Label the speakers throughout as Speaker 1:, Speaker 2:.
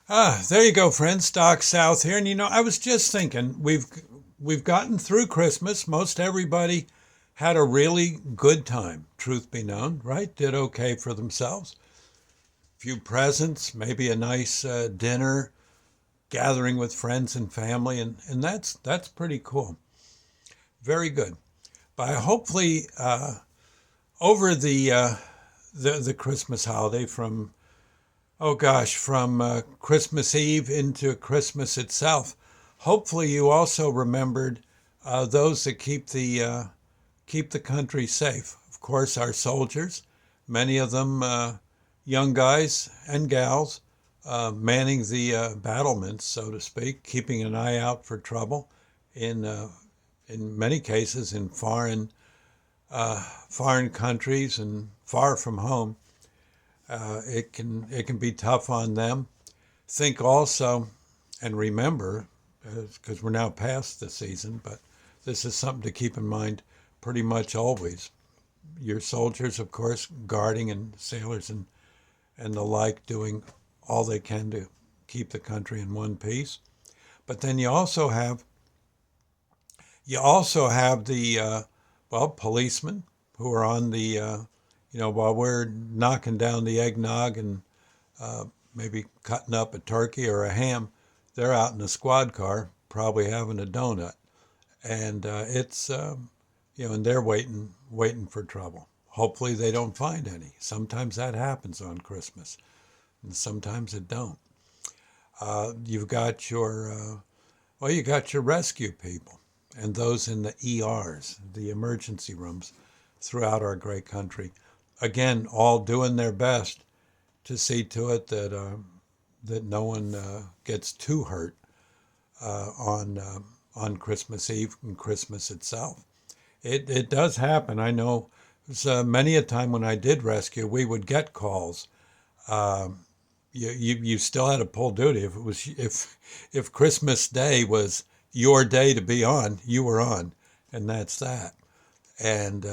Speaker 1: There you go, friends. Doc South here, and I was just thinking we've gotten through Christmas. Most everybody had a really good time. Truth be known, right? Did okay for themselves. Few presents, maybe a nice dinner, gathering with friends and family, and that's pretty cool. Very good. But hopefully, over the Christmas holiday from oh gosh, from Christmas Eve into Christmas itself. Hopefully, you also remembered those that keep the country safe. Of course, our soldiers, many of them young guys and gals, manning the battlements, so to speak, keeping an eye out for trouble. In many cases, in foreign countries and far from home, it can be tough on them. Think also, and remember, because we're now past the season, but this is something to keep in mind pretty much always. Your soldiers, of course, guarding and sailors and the like, doing all they can to keep the country in one piece. But then you also have the policemen who are on the while we're knocking down the eggnog and maybe cutting up a turkey or a ham, they're out in a squad car, probably having a donut, and and they're waiting for trouble. Hopefully, they don't find any. Sometimes that happens on Christmas, and sometimes it don't. You've got you got your rescue people and those in the ERs, the emergency rooms, throughout our great country. Again, all doing their best to see to it that no one gets too hurt on Christmas Eve and Christmas itself. It does happen. I know. Many a time when I did rescue, we would get calls. You still had to pull duty. If Christmas Day was your day to be on, you were on, and that's that. And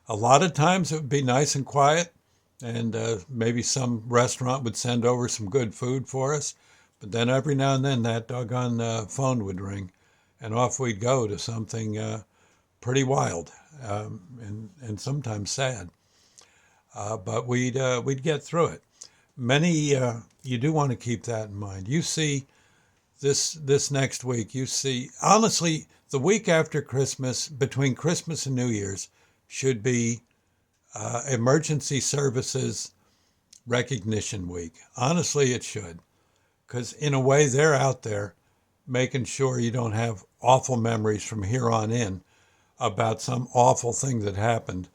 Speaker 1: a lot of times it would be nice and quiet, and maybe some restaurant would send over some good food for us. But then every now and then that doggone phone would ring, and off we'd go to something pretty wild, and sometimes sad. But we'd get through it. Many you do want to keep that in mind. You see this next week. You see, honestly, the week after Christmas, between Christmas and New Year's, should be emergency services recognition week. Honestly, it should, because in a way they're out there making sure you don't have awful memories from here on in about some awful thing that happened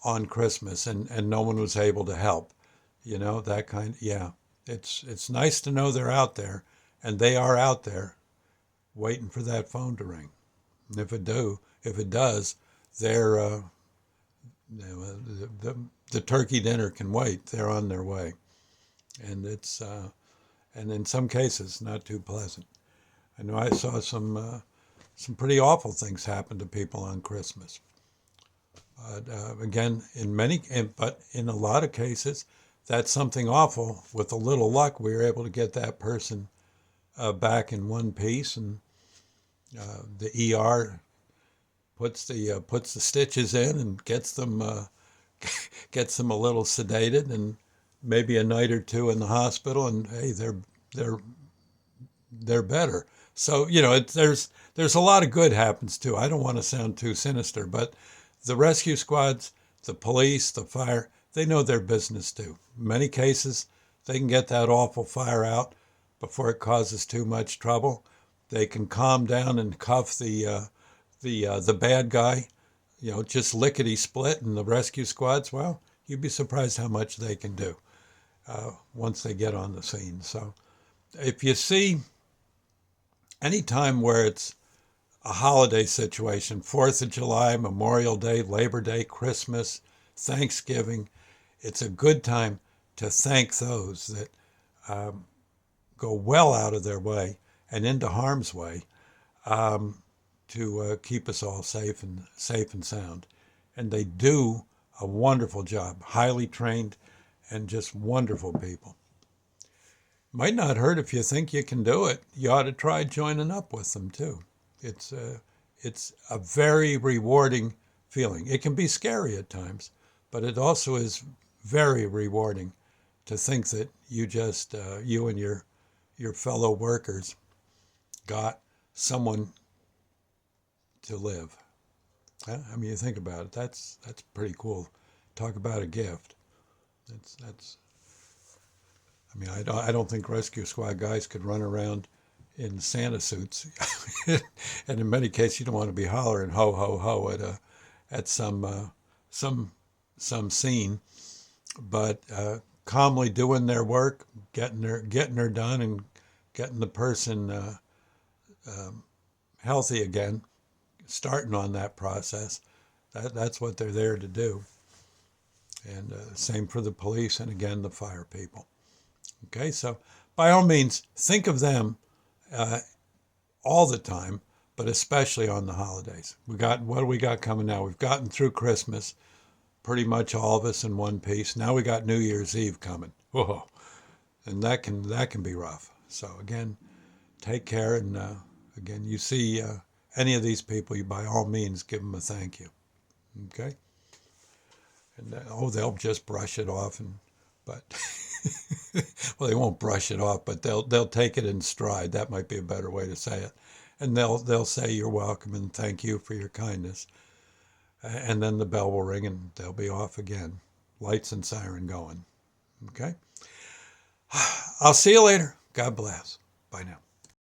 Speaker 1: on Christmas and no one was able to help. That kind. Yeah, it's nice to know they're out there, and they are out there waiting for that phone to ring. And if it does, they're the turkey dinner can wait. They're on their way, and and in some cases not too pleasant. I know I saw some pretty awful things happen to people on Christmas. But again, but in a lot of cases, that's something awful. With a little luck, we were able to get that person back in one piece, and the ER puts the stitches in and gets them a little sedated, and maybe a night or two in the hospital, and hey, they're they're better. So there's a lot of good happens too. I don't want to sound too sinister, but the rescue squads, the police, the fire, they know their business too. In many cases, they can get that awful fire out before it causes too much trouble. They can calm down and cuff the bad guy, just lickety split, and the rescue squads. Well, you'd be surprised how much they can do once they get on the scene. So if you see any time where it's a holiday situation, 4th of July, Memorial Day, Labor Day, Christmas, Thanksgiving, it's a good time to thank those that go well out of their way and into harm's way to keep us all safe and sound. And they do a wonderful job, highly trained and just wonderful people. Might not hurt if you think you can do it. You ought to try joining up with them too. It's it's a very rewarding feeling. It can be scary at times, but it also is very rewarding to think that you just you and your fellow workers got someone to live. Yeah, I mean, you think about it. That's pretty cool. Talk about a gift. That's. I mean, I don't think rescue squad guys could run around in Santa suits, and in many cases, you don't want to be hollering ho ho ho at some some scene, but calmly doing their work, getting her done, and getting the person healthy again, starting on that process. That's what they're there to do. And same for the police and again the fire people. Okay, so by all means, think of them uh, all the time, but especially on the holidays. We got what do we got coming now? We've gotten through Christmas, pretty much all of us in one piece. Now we got New Year's Eve coming. Whoa, and that can be rough. So again, take care, and again, you see any of these people, you by all means give them a thank you. Okay, and oh, they'll just brush it off, and but well, they won't brush it off, but they'll take it in stride. That might be a better way to say it, and they'll say you're welcome and thank you for your kindness, and then the bell will ring and they'll be off again, lights and siren going. Okay, I'll see you later. God bless. Bye now.